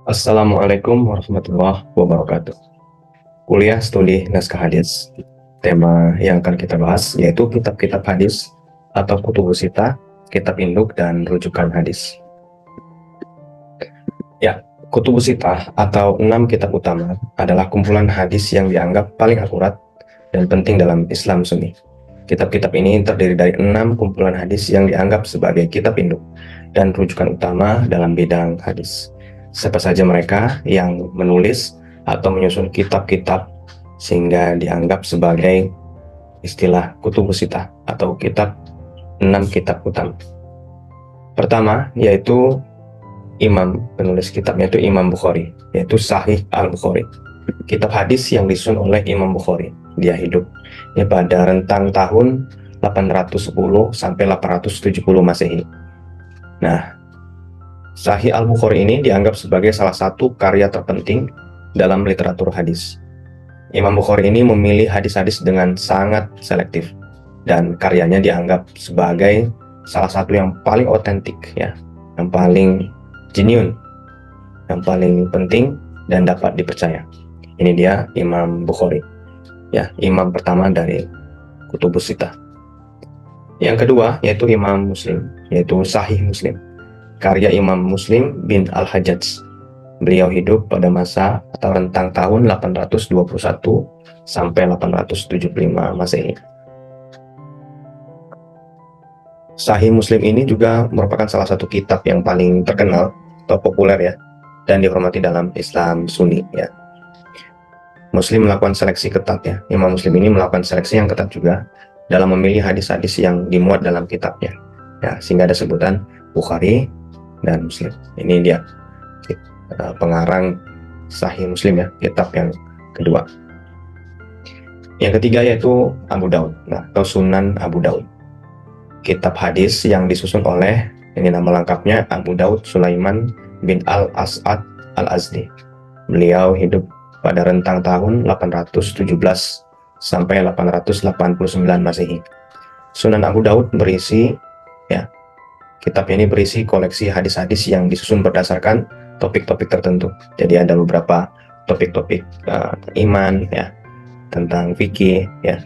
Assalamualaikum warahmatullahi wabarakatuh. Kuliah Studi Naskah Hadis. Tema yang akan kita bahas yaitu kitab-kitab hadis atau kutubus sita, kitab induk, dan rujukan hadis. Ya, kutubus sita atau 6 kitab utama adalah kumpulan hadis yang dianggap paling akurat dan penting dalam Islam Sunni. Kitab-kitab ini terdiri dari 6 kumpulan hadis yang dianggap sebagai kitab induk dan rujukan utama dalam bidang hadis. Siapa saja mereka yang menulis atau menyusun kitab-kitab sehingga dianggap sebagai istilah kutubus sita atau kitab 6 kitab utama. Pertama yaitu imam penulis kitabnya itu Imam Bukhari, yaitu Sahih Al-Bukhari. Kitab hadis yang disusun oleh Imam Bukhari. Dia hidup pada rentang tahun 810 sampai 870 Masehi. Nah, Sahih Al-Bukhari ini dianggap sebagai salah satu karya terpenting dalam literatur hadis. Imam Bukhari ini memilih hadis-hadis dengan sangat selektif dan karyanya dianggap sebagai salah satu yang paling otentik, ya, yang paling genuine, yang paling penting dan dapat dipercaya. Ini dia Imam Bukhari, ya, imam pertama dari kutubus sita. Yang kedua yaitu Imam Muslim, yaitu Sahih Muslim, karya Imam Muslim bin Al-Hajjaj. Beliau hidup pada masa atau rentang tahun 821 sampai 875 Masehi. Sahih Muslim ini juga merupakan salah satu kitab yang paling terkenal atau populer, ya, dan dihormati dalam Islam Sunni, ya. Muslim melakukan seleksi ketat, ya. Imam Muslim ini melakukan seleksi yang ketat juga dalam memilih hadis-hadis yang dimuat dalam kitabnya, ya, sehingga ada sebutan Bukhari dan Muslim. Ini dia pengarang Sahih Muslim, ya, kitab yang kedua. Yang ketiga yaitu Abu Daud, atau Sunan Abu Daud, kitab hadis yang disusun oleh, ini nama lengkapnya, Abu Daud Sulaiman bin Al-As'ad Al-Azdi. Beliau hidup pada rentang tahun 817 sampai 889 Masehi. Sunan Abu Daud berisi, ya, kitab ini berisi koleksi hadis-hadis yang disusun berdasarkan topik-topik tertentu. Jadi ada beberapa topik-topik iman, ya, tentang fikih, ya,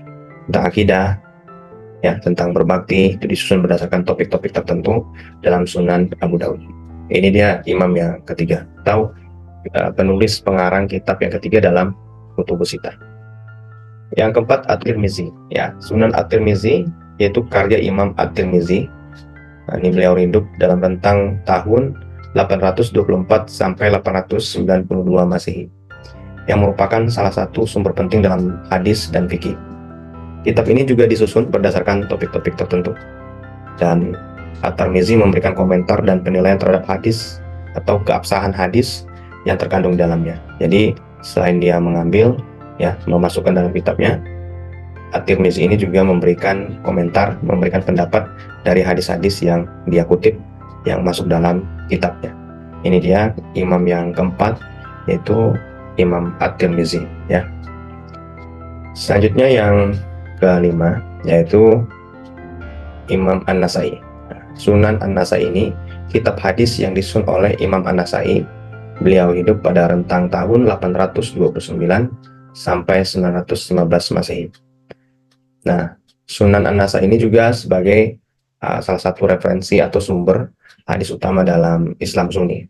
tentang akidah, ya, tentang berbakti. Itu disusun berdasarkan topik-topik tertentu dalam Sunan Abu Daud. Ini dia imam yang ketiga, atau penulis pengarang kitab yang ketiga dalam kutubus sita. Yang keempat At-Tirmizi, ya, Sunan At-Tirmizi, yaitu karya Imam At-Tirmizi. Ini beliau hidup dalam rentang tahun 824 sampai 892 Masehi, yang merupakan salah satu sumber penting dalam hadis dan fikih. Kitab ini juga disusun berdasarkan topik-topik tertentu, dan At-Tirmizi memberikan komentar dan penilaian terhadap hadis atau keabsahan hadis yang terkandung dalamnya. Jadi selain dia mengambil, ya, memasukkan dalam kitabnya, At-Tirmizi ini juga memberikan komentar, memberikan pendapat dari hadis-hadis yang dia kutip yang masuk dalam kitabnya. Ini dia imam yang keempat, yaitu Imam At-Tirmizi, ya. Selanjutnya yang kelima yaitu Imam An-Nasai. Sunan An-Nasai ini kitab hadis yang disusun oleh Imam An-Nasai. Beliau hidup pada rentang tahun 829 sampai 915 Masehi. Nah, Sunan An-Nasai ini juga sebagai salah satu referensi atau sumber hadis utama dalam Islam Sunni.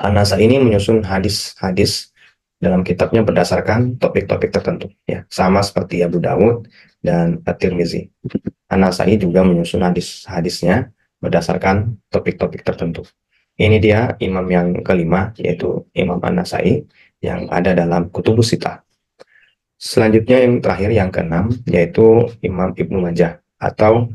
An-Nasai ini menyusun hadis-hadis dalam kitabnya berdasarkan topik-topik tertentu, ya, sama seperti Abu Daud dan At-Tirmizi. An-Nasai juga menyusun hadis-hadisnya berdasarkan topik-topik tertentu. Ini dia imam yang kelima, yaitu Imam An-Nasai yang ada dalam kutubus sita. Selanjutnya yang terakhir, yang keenam, yaitu Imam Ibnu Majah atau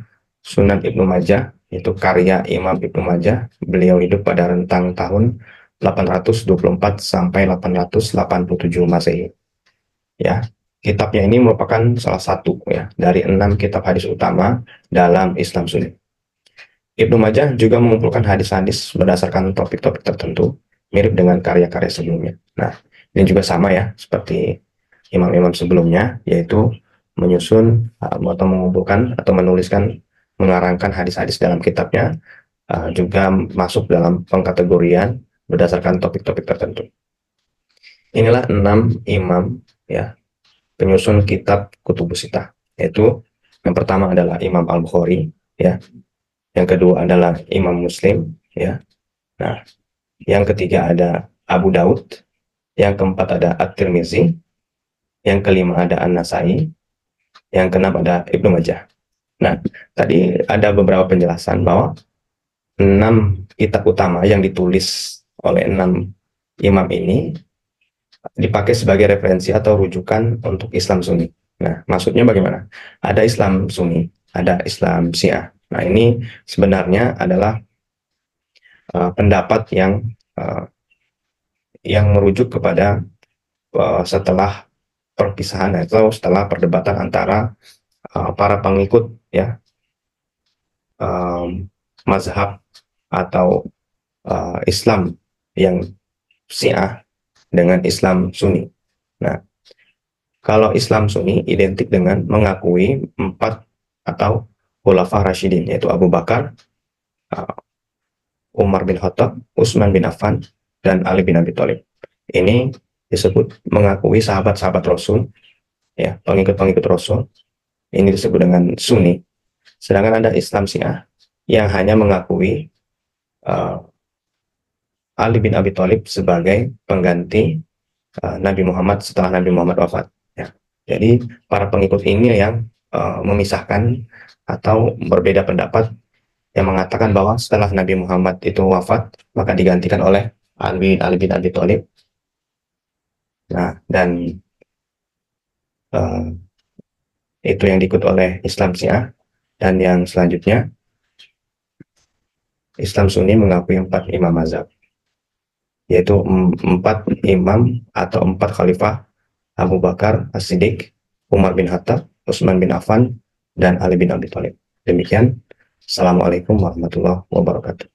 Sunan Ibnu Majah, yaitu karya Imam Ibnu Majah. Beliau hidup pada rentang tahun 824 sampai 887 Masehi. Ya, kitabnya ini merupakan salah satu, ya, dari 6 kitab hadis utama dalam Islam Sunni. Ibnu Majah juga mengumpulkan hadis-hadis berdasarkan topik-topik tertentu, mirip dengan karya-karya sebelumnya. Nah, ini juga sama, ya, seperti imam-imam sebelumnya, yaitu menyusun atau mengumpulkan atau menuliskan, mengarangkan hadis-hadis dalam kitabnya, juga masuk dalam pengkategorian berdasarkan topik-topik tertentu. Inilah 6 imam ya penyusun kitab Kutubus Sittah, yaitu yang pertama adalah Imam Al-Bukhari ya, yang kedua adalah Imam Muslim ya. Nah, yang ketiga ada Abu Daud, yang keempat ada At-Tirmizi, yang kelima ada An-Nasai, yang keenam ada Ibnu Majah. Nah, tadi ada beberapa penjelasan bahwa 6 kitab utama yang ditulis oleh 6 imam ini dipakai sebagai referensi atau rujukan untuk Islam Sunni. Nah, maksudnya bagaimana? Ada Islam Sunni, ada Islam Syiah. Nah, ini sebenarnya adalah pendapat yang merujuk kepada setelah perpisahan atau setelah perdebatan antara para pengikut ya mazhab atau Islam yang Syiah dengan Islam Sunni. Nah, kalau Islam Sunni identik dengan mengakui 4 atau Khulafaur Rasyidin, yaitu Abu Bakar, Umar bin Khattab, Utsman bin Affan, dan Ali bin Abi Thalib. Ini disebut mengakui sahabat-sahabat Rasul, ya, pengikut-pengikut Rasul. Ini disebut dengan Sunni. Sedangkan ada Islam Syiah yang hanya mengakui Ali bin Abi Thalib sebagai pengganti Nabi Muhammad setelah Nabi Muhammad wafat. Ya. Jadi para pengikut ini yang memisahkan atau berbeda pendapat yang mengatakan bahwa setelah Nabi Muhammad itu wafat maka digantikan oleh Ali bin Abi Thalib. Nah, dan itu yang diikut oleh Islam Syiah. Dan yang selanjutnya Islam Sunni mengakui 4 imam mazhab, yaitu 4 imam atau 4 khalifah: Abu Bakar As-Siddiq, Umar bin Khattab, Utsman bin Affan, dan Ali bin Abi Thalib. Demikian. Assalamualaikum warahmatullahi wabarakatuh.